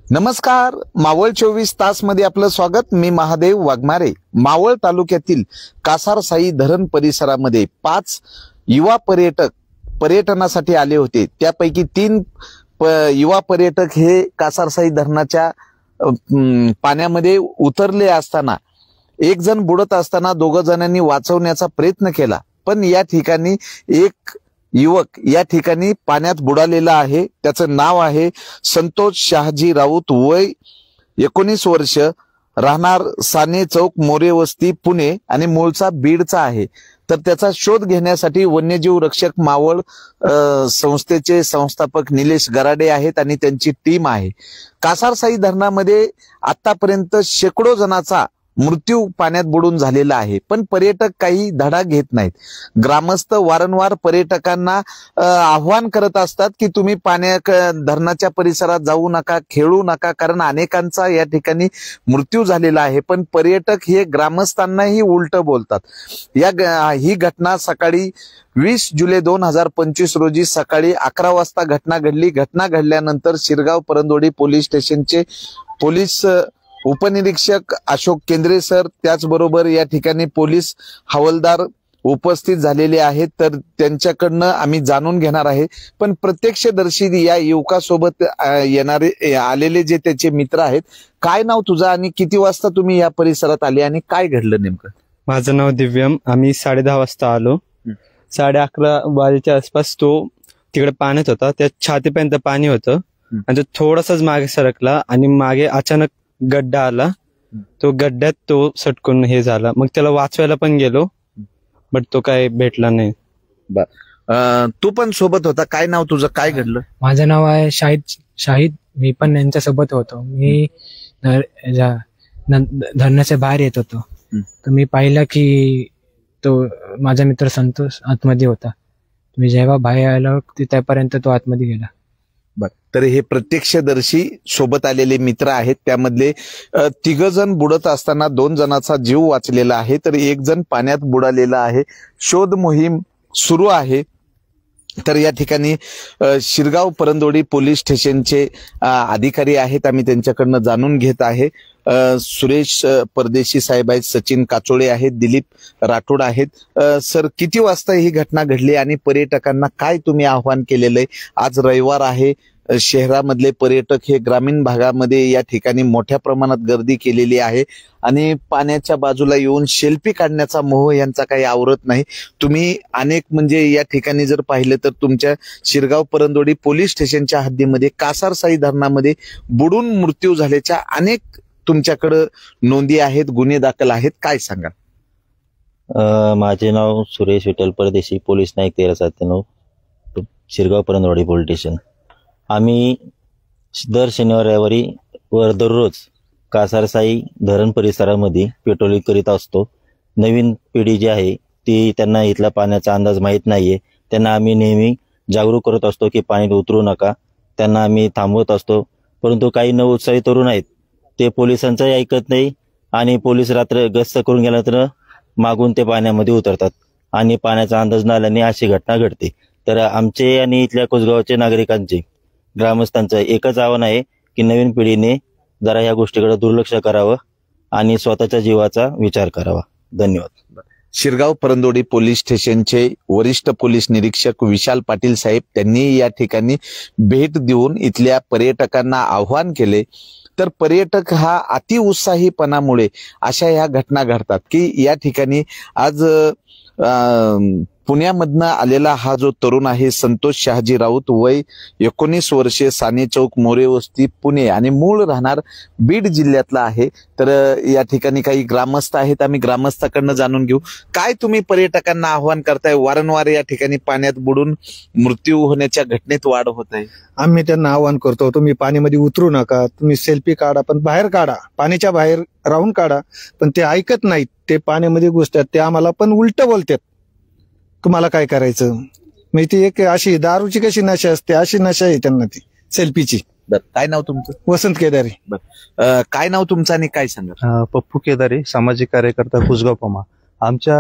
नमस्कार, मावळ 24 तास मध्ये आपलं स्वागत। मी महादेव वाघमारे। मावळ तालुक्यातील कासारसाई धरण परिसरामध्ये 5 युवा पर्यटक पर्यटनासाठी आले होते। त्यापैकी 3 युवा पर्यटक हे कासारसाई धरणाच्या पाण्यामध्ये उतरले असताना एक जण बुडत असताना 2 जणांनी वाचवण्याचा प्रयत्न केला, पण या ठिकाणी एक युवक या ठिकाणी पाण्यात बुडालेला आहे। त्याचं नाव आहे संतोष शहाजी राऊत, वय 19 वर्ष, राहणार साने चौक, मोरे वस्ती, पुणे आणि मूळचा बीडचा आहे। तर त्याचा शोध घेण्यासाठी वन्यजीव रक्षक मावळ संस्थेचे संस्थापक निलेश गराडे आहेत आणि त्यांची टीम आहे। कासारसाई धरणामध्ये आतापर्यंत शेकडो जणांचा मृत्यू पाण्यात बुडून झालेला आहे, पण पर्यटक काही धडा घेत नाहीत। ग्रामस्थ वारंवार पर्यटकांना आव्हान करत असतात की तुम्ही धरणाच्या परिसरात जाऊ नका, खेळू नका, कारण अनेकांचा या ठिकाणी मृत्यू झालेला आहे। पण पर्यटक हे ग्रामस्थांनाही उलट बोलतात। ही घटना सकाळी 20 जुलै 2025 रोजी सकाळी 11 वाजता घटना घडली। घटना घडल्यानंतर शिरगाव परंदोडी पोलीस स्टेशनचे पोलीस उपनिरीक्षक अशोक केंद्रे सर, त्याचबरोबर या ठिकाणी पोलीस हवालदार उपस्थित झालेले आहेत। तर त्यांच्याकडनं आम्ही जाणून घेणार आहे। पण प्रत्यक्षदर्शी या युवकासोबत आलेले जे त्याचे मित्र आहेत, काय नाव तुझं आणि किती वाजता तुम्ही या परिसरात आले आणि काय घडलं नेमकं? माझं नाव दिव्यम। आम्ही 10:30 वाजता आलो। 11:30 वाजेच्या आसपास तो तिकडे पाण्यात होता, त्या छातीपर्यंत पाणी होतं आणि तो थोडासाच मागे सरकला आणि मागे अचानक गड्डा आला। तो गड्ड्यात तो सटकून हे झाला। मग त्याला वाचवायला पण गेलो, बट तो काय भेटला नाही। तू पण सोबत होता, काय नाव तुझं, काय घडलं? माझं नाव आहे शाहिद। मी पण यांच्या सोबत होतो। मी धरणाच्या बाहेर येत होतो, तर मी पाहिलं की तो माझा मित्र संतोष आतमध्ये होता। मी जेव्हा बाहेर आलो त्यापर्यंत तो आतमध्ये गेला। तर हे प्रत्यक्षदर्शी सोबत आलेले मित्र आहेत। त्यामधले 3 जण बुडत असताना 2 जणांचा जीव वाचलेला आहे, तर 1 जण पाण्यात बुडालेला आहे। शोध मोहीम सुरू आहे। तर या ठिकाणी शिरगाव परंदोडी पोलीस स्टेशनचे अधिकारी आहेत, आम्ही त्यांच्याकडनं जाणून घेत आहे। सुरेश परदेशी साहेब आहेत, सचिन काचोळे आहेत, दिलीप राठोड आहेत। सर, किती वाजता ही घटना घडली आणि पर्यटकांना काय तुम्ही आव्हान केलेलं आहे? आज रविवार आहे, शहरामधले पर्यटक हे ग्रामीण भागामध्ये या ठिकाणी मोठ्या प्रमाणात गर्दी केलेली आहे आणि पाण्याच्या बाजूला येऊन सेल्फी काढण्याचा मोह यांचा काही आवरत नाही। तुम्ही अनेक म्हणजे या ठिकाणी जर पाहिलं तर तुमच्या शिरगाव परंदोडी पोलीस स्टेशनच्या हद्दीमध्ये कासारसाई धरणामध्ये बुडून मृत्यू झाल्याच्या अनेक तुमच्याकडे नोंदी आहेत, गुन्हे दाखल आहेत, काय सांगा? माझे नाव Suresh Vitthal Pardeshi, police Naik 1397, Shirgaon Parandodi police station. आम्ही दर शनिवार रविवारी व दररोज कासारसाई धरण परिसरामध्ये पेट्रोलिंग करीत असतो। नवीन पिढी जी आहे ती त्यांना इथल्या पाण्याचा अंदाज माहीत नाहीये, त्यांना आम्ही नेहमी जागरूक करत असतो की पाण्यात उतरू नका, त्यांना आम्ही थांबवत असतो। परंतु काही नवउत्साही तरुण आहेत, ते पोलिसांचंही ऐकत नाही आणि पोलीस रात्र गस्त करून गेल्यानंतर मागून ते पाण्यामध्ये उतरतात आणि पाण्याचा अंदाज न आल्याने अशी घटना घडते। तर आमचे आणि इथल्या कुसगावचे नागरिकांचे, ग्रामस्थांचं एकच आव्हान आहे की नवीन पिढीने जरा या गोष्टीकडे दुर्लक्ष करावं आणि स्वतःच्या जीवाचा विचार करावा। धन्यवाद। शिरगाव परंदोडी पोलीस स्टेशनचे वरिष्ठ पोलीस निरीक्षक विशाल पाटील साहेब, त्यांनी या ठिकाणी भेट देऊन इथल्या पर्यटकांना आव्हान केले। तर पर्यटक हा अतिउत्साहीपणामुळे अशा ह्या घटना घडतात की या ठिकाणी आज पुण्यामधनं आलेला हा जो तरुण आहे संतोष शहाजी राऊत, वय 19 वर्षे, साने चौक, मोरे वस्ती, पुणे आणि मूळ राहणार बीड जिल्ह्यातला आहे। तर या ठिकाणी काही ग्रामस्थ आहेत, आम्ही ग्रामस्थाकडनं जाणून घेऊ। काय तुम्ही पर्यटकांना आव्हान करताय? वारंवार या ठिकाणी पाण्यात बुडून मृत्यू होण्याच्या घटनेत वाढ होत आहे। आम्ही त्यांना आव्हान करतो, तुम्ही पाण्यामध्ये उतरू नका, तुम्ही सेल्फी काढा, पण बाहेर काढा, पाण्याच्या बाहेर राहून काढा। पण ते ऐकत नाहीत, ते पाण्यामध्ये घुसतात, ते आम्हाला पण उलट बोलतात, तुम्हाला काय करायचं? म्हणजे ती एक अशी दारूची कशी नशा असते, अशी नशा आहे त्यांना ती सेल्फीची। काय नाव तुमचं? वसंत केदारे। काय नाव तुमचं आणि काय सांगा? पप्पू केदारे, सामाजिक कार्यकर्ता, कुसगाव पमा। आमच्या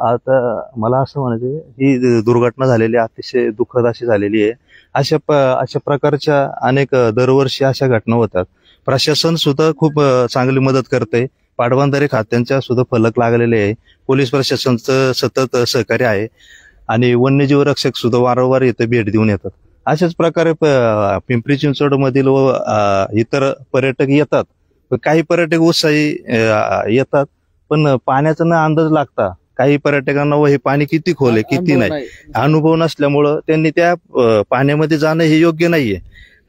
आता मला असं म्हणायचं, ही दुर्घटना झालेली अतिशय दुःखद अशी झालेली आहे। अशा प्रकारच्या अनेक दरवर्षी अशा घटना होतात, प्रशासन सुद्धा खूप चांगली मदत करते. पाटबंधारे खात्यांच्या सुद्धा फलक लागलेले आहे. पोलीस प्रशासनाचं सतत सहकार्य आहे आणि वन्यजीव रक्षक सुद्धा वारंवार इथे भेट देऊन येतात. अशाच प्रकारे पिंपरी चिंचवड मधील व इतर पर्यटक येतात. काही पर्यटक उत्साही येतात, पण पाण्याचा न अंदाज लागता काही पर्यटकांना हे पाणी किती खोल आहे किती नाही अनुभव नसल्यामुळं त्यांनी त्या पाण्यामध्ये जाणं हे योग्य नाहीये.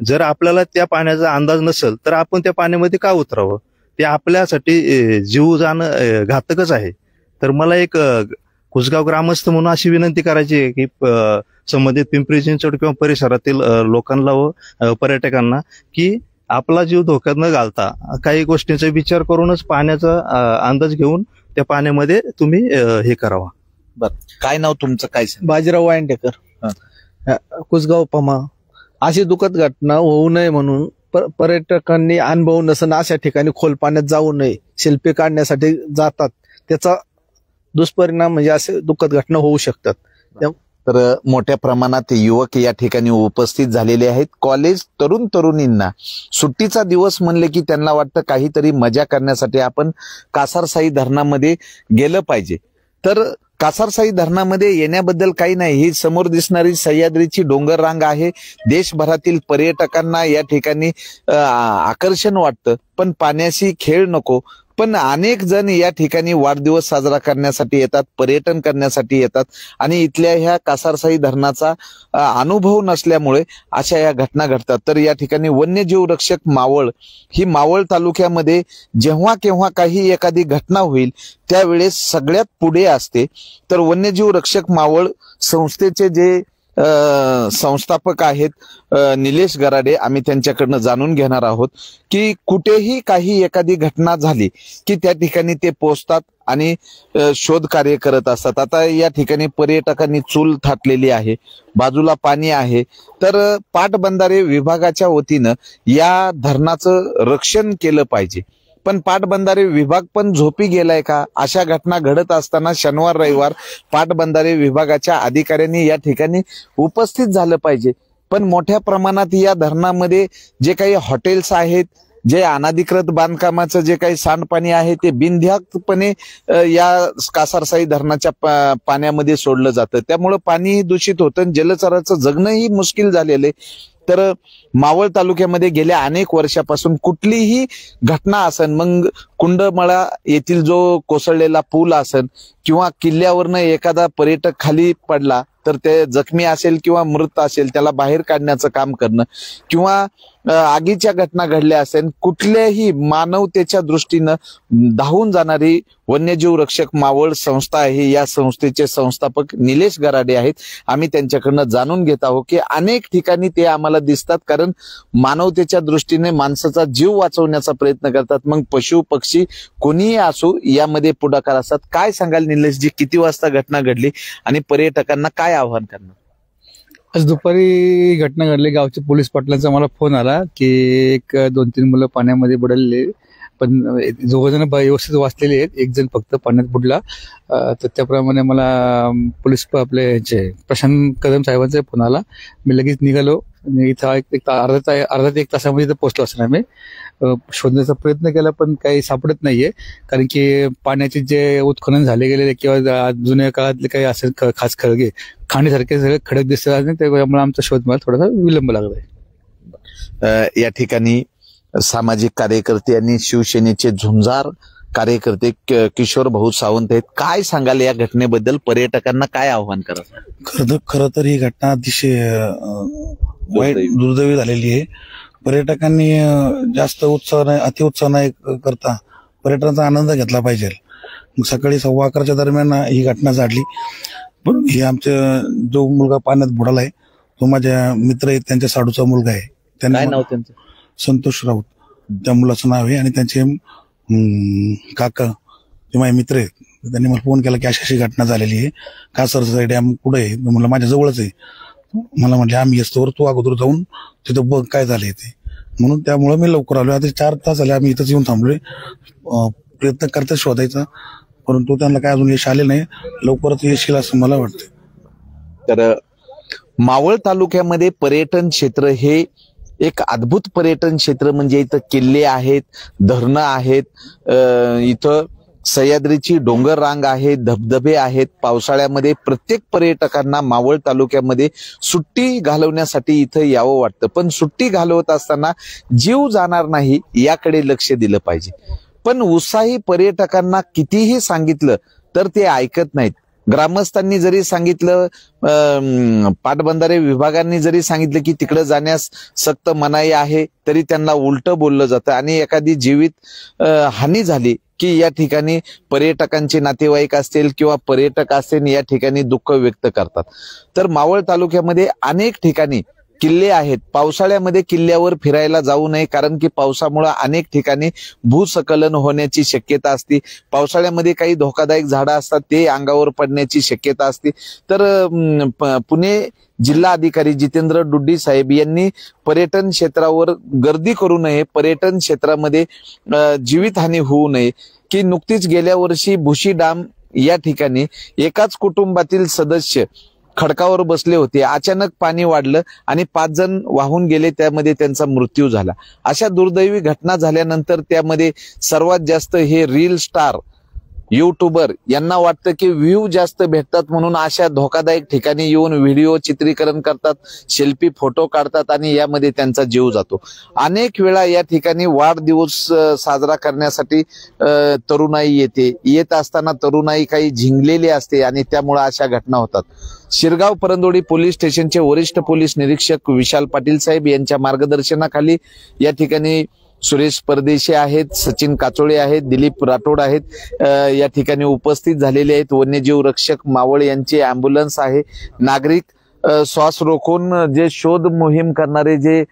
जर आपल्याला त्या पाण्याचा अंदाज नसेल तर आपण त्या पाण्यामध्ये का उतरावं? ते आपल्यासाठी जीव जाणं घातकच आहे. तर मला एक कुसगाव ग्रामस्थ म्हणून अशी विनंती करायची आहे की संबंधित पिंपरी चिंचवड किंवा परिसरातील लोकांना व पर्यटकांना की आपला जीव धोक्यात न घालता काही गोष्टींचा विचार करूनच पाण्याचा अंदाज घेऊन त्या पाण्यामध्ये तुम्ही हे करावा. बरं, काय नाव तुमचं? काय बाजीराव वायंडेकर, कुसगाव पमा. अशी दुःखद घटना होऊ नये म्हणून पर्यटकांनी अनुभव नसून अशा ठिकाणी खोल पाण्यात जाऊ नये. सेल्फी काढण्यासाठी जातात, त्याचा दुष्परिणाम म्हणजे असे दुःखद घटना होऊ शकतात. तर मोठ्या प्रमाणात युवक या ठिकाणी उपस्थित झालेले आहेत. कॉलेज तरुण तरुणींना सुट्टीचा दिवस म्हणले की त्यांना वाटतं काहीतरी मजा करण्यासाठी आपण कासारसाई धरणामध्ये गेलं पाहिजे. तर कासारसाई धरणामध्ये येण्याबद्दल काही नाही. ही समोर दिसणारी सह्याद्रीची डोंगर रांग आहे. देशभरातील पर्यटकांना या ठिकाणी आकर्षण वाटतं, पण पाण्याशी खेळ नको. पण अनेक जण या ठिकाणी वाढदिवस साजरा करण्यासाठी येतात, पर्यटन करण्यासाठी येतात आणि इथल्या ह्या कासारसाई धरणाचा अनुभव नसल्यामुळे अशा या घटना घडतात. तर या ठिकाणी वन्यजीव रक्षक मावळ ही मावळ तालुक्यामध्ये जेव्हा केव्हा काही एखादी घटना होईल त्यावेळेस सगळ्यात पुढे असते. तर वन्यजीव रक्षक मावळ संस्थेचे जे संस्थापक आहेत निलेश गराडे, आम्ही त्यांच्याकडनं जाणून घेणार आहोत की कुठेही काही एखादी घटना झाली की त्या ठिकाणी ते पोहोचतात आणि शोध कार्य करत असतात. आता या ठिकाणी पर्यटकांनी चूल थाटलेली आहे, बाजूला पाणी आहे. तर पाटबंधारे विभागाच्या वतीनं या धरणाचं रक्षण केलं पाहिजे. पण पाटबंधारे विभाग पण झोपी गेलाय का? अशा घटना घडत असताना शनिवार रविवार पाटबंधारे विभागाच्या अधिकाऱ्यांनी या ठिकाणी उपस्थित झालं पाहिजे. पण मोठ्या प्रमाणात या धरणामध्ये जे काही हॉटेल्स आहेत, जे अनाधिकृत बांधकामाचं जे काही सांडपाणी आहे ते बिनधास्तपणे या कासारसाई धरणाच्या पाण्यामध्ये सोडलं जातं. त्यामुळं पाणीही दूषित होतं, जलचराचं जगणंही मुश्किल झालेलं आहे. तर मावळ तालुक्यामध्ये गेल्या अनेक वर्षापासून कुठलीही घटना असेल, मग कुंडमळा येथील जो कोसळलेला पूल असेल किंवा किल्ल्यावरनं एखादा पर्यटक खाली पडला तर ते जखमी असेल किंवा मृत असेल त्याला बाहेर काढण्याचं काम करणं किंवा आगीच्या घटना घडल्या असेल, कुठल्याही मानवतेच्या दृष्टीनं धावून जाणारी वन्यजीव रक्षक मावळ संस्था आहे. या संस्थेचे संस्थापक निलेश गराडे आहेत. आम्ही त्यांच्याकडनं जाणून घेत आहोत की अनेक ठिकाणी ते आम्हाला दिसतात, कारण मानवतेच्या दृष्टीने माणसाचा जीव वाचवण्याचा प्रयत्न करतात. मग पशु पक्षी कोणीही असो यामध्ये पुढाकार असतात. काय सांगाल निलेशजी, किती वाजता घटना घडली आणि पर्यटकांना काय आव्हान करणार? आज दुपारी घटना घडली. गावच्या पोलीस पाटलांचा मला फोन आला की एक 2-3 मुलं पाण्यामध्ये बुडालेले, पण 2 जण व्यवस्थित वाचलेले आहेत, 1 जण फक्त पाण्यात बुडला. तर त्याप्रमाणे मला पोलीस आपले प्रशांत कदम साहेबांचा फोन आला. मी लगेच निघालो. इथं अर्धा ते 1 तासामध्ये इथं पोहोचलो असणार. मी शोधण्याचा प्रयत्न केला पण काही सापडत नाहीये, कारण की पाण्याचे जे उत्खनन झाले गेलेले किंवा जुन्या काळातले काही असेल खास खळगे खाणीसारखे सगळे खडक दिसतात आणि त्यामुळे आमचा शोध मला थोडासा विलंब लागलाय. या ठिकाणी सामाजिक कार्यकर्ते आणि शिवसेनेचे झुंजार कार्यकर्ते किशोर भाऊ सावंत आहेत. काय सांगाल या घटनेबद्दल? पर्यटकांना काय आव्हान करा? खरं तर ही घटना अतिशय वाईट दुर्दैवी झालेली आहे. पर्यटकांनी जास्त अतिउत्साह नाही करता पर्यटनाचा आनंद घेतला पाहिजे. सकाळी 11:15 दरम्यान ही घटना झाली. पण ही आमच्या जो मुलगा पाण्यात बुडालाय तो माझ्या मित्र आहेत, त्यांच्या साडूचा मुलगा आहे. काय नाव त्यांचं? संतोष राऊत त्या मुलाचं नाव आहे. आणि त्यांचे काका ते माझे मित्र आहेत. त्यांनी मला फोन केला की अशी घटना झालेली आहे, कासारसाई डॅम कुठे आहे? मला माझ्या जवळच आहे. मला म्हटले आम्ही असतो, तू अगोदर जाऊन तिथं बघ काय झालंय ते. म्हणून त्यामुळे मी लवकर आलो. आता 4 तास झाले आम्ही इथंच येऊन थांबलोय. प्रयत्न करता शोधायचा, परंतु त्यांना काय अजून यश आले नाही. लवकरच यश येईल असं मला वाटतं. तर मावळ तालुक्यामध्ये पर्यटन क्षेत्र हे एक अद्भुत पर्यटन क्षेत्र म्हणजे इथं किल्ले आहेत, धरणं आहेत, इथं सह्याद्रीची डोंगर रांग आहे, धबधबे आहेत. पावसाळ्यामध्ये प्रत्येक पर्यटकांना मावळ तालुक्यामध्ये सुट्टी घालवण्यासाठी इथं यावं वाटतं, पण सुट्टी घालवत असताना जीव जाणार नाही याकडे लक्ष दिलं पाहिजे. पण उत्साही पर्यटकांना कितीही सांगितलं तर ते ऐकत नाहीत. ग्रामस्थांनी जरी सांगितलं, पाटबंधारे विभागांनी जरी सांगितलं की तिकडे जाण्यास सक्त मनाई आहे, तरी त्यांना उलटं बोललं जातं आणि एखादी जीवित हानी झाली की या ठिकाणी पर्यटकांचे नातेवाईक असतील किंवा पर्यटक असतील या ठिकाणी दुःख व्यक्त करतात. तर मावळ तालुक्यामध्ये अनेक ठिकाणी किल्ले आहेत. पावसाळ्यामध्ये किल्ल्यावर फिरायला जाऊ नये, कारण की पावसामुळे अनेक ठिकाणी भूस्खलन होण्याची शक्यता असते. पावसाळ्यामध्ये काही धोकादायक झाडं असतात, ते अंगावर पडण्याची शक्यता असते. तर पुणे जिल्हा अधिकारी जितेंद्र डुड्डी साहेब यांनी पर्यटन क्षेत्रावर गर्दी करू नये, पर्यटन क्षेत्रामध्ये जीवितहानी होऊ नये. की नुकतीच गेल्या वर्षी भुशी डाम या ठिकाणी एकाच कुटुंबातील सदस्य खडकावर बसले होते, अचानक पाणी वाढलं आणि 5 जण वाहून गेले, त्यामध्ये त्यांचा मृत्यू झाला. अशा दुर्दैवी घटना झाल्यानंतर त्यामध्ये सर्वात जास्त हे रील स्टार युट्यूबर यांना वाटतं की व्ह्यू जास्त भेटतात म्हणून अशा धोकादायक ठिकाणी येऊन व्हिडिओ चित्रीकरण करतात, सेल्फी फोटो काढतात आणि यामध्ये त्यांचा जीव जातो. अनेक वेळा या ठिकाणी वाढदिवस साजरा करण्यासाठी तरुणाई येत असताना तरुणाई काही झिंगलेली असते आणि त्यामुळे अशा घटना होतात. शिरगाव परंदोडी पोलीस स्टेशनचे वरिष्ठ पोलीस निरीक्षक विशाल पाटील साहेब यांच्या मार्गदर्शनाखाली या ठिकाणी सुरेश परदेशी आहेत, सचिन काचोळे आहेत, दिलीप राठोड आहेत, या ठिकाणी उपस्थित झालेले आहेत. वन्यजीव रक्षक मावळ यांची अँब्युलन्स आहे. नागरिक श्वास रोखून जे शोध मोहीम करणारे जे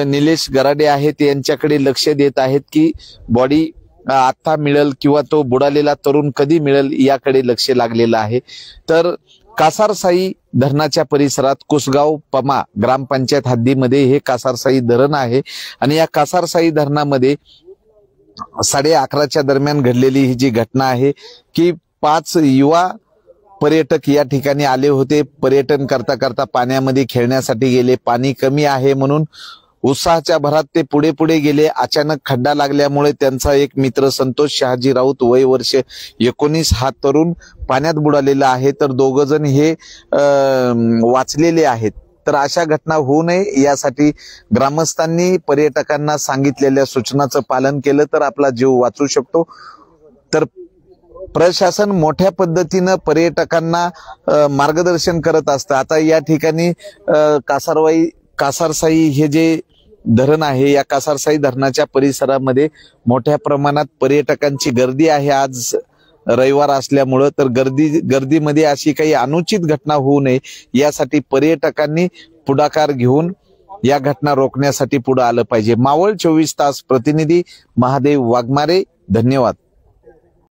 निलेश गराडे आहेत यांच्याकडे लक्ष देत आहेत की बॉडी आता मिळेल किंवा तो बुडालेला तरुण कधी मिळेल याकडे लक्ष लागलेलं आहे. तर कासारसाई धरणाच्या परिसरात कुसगाव पमा ग्रामपंचायत हद्दीमध्ये हे कासारसाई धरण आहे आणि या कासारसाई धरणामध्ये 11:30च्या दरम्यान घडलेली ही जी घटना आहे की 5 युवा पर्यटक या ठिकाणी आले होते. पर्यटन करता करता पाण्यामध्ये खेळण्यासाठी गेले. पाणी कमी आहे म्हणून उत्साहाच्या भरात ते पुढे पुढे गेले. अचानक खड्डा लागल्यामुळे त्यांचा एक मित्र संतोष शहाजी राऊत वय वर्ष 19 हा तरुण पाण्यात बुडालेला आहे, तर 2 जण हे वाचलेले आहेत. तर अशा घटना होऊ नये यासाठी ग्रामस्थांनी पर्यटकांना सांगितलेल्या सूचनाचं पालन केलं तर आपला जीव वाचू शकतो. तर प्रशासन मोठ्या पद्धतीनं पर्यटकांना मार्गदर्शन करत असतं. आता या ठिकाणी कासारसाई हे जे धरण आहे, या कासारसाई धरणाच्या परिसरामध्ये मोठ्या प्रमाणात पर्यटकांची गर्दी आहे आज रविवार असल्यामुळं. तर गर्दीमध्ये अशी काही अनुचित घटना होऊ नये यासाठी पर्यटकांनी पुढाकार घेऊन या घटना रोखण्यासाठी पुढे आलं पाहिजे. मावळ 24 तास प्रतिनिधी महादेव वाघमारे, धन्यवाद.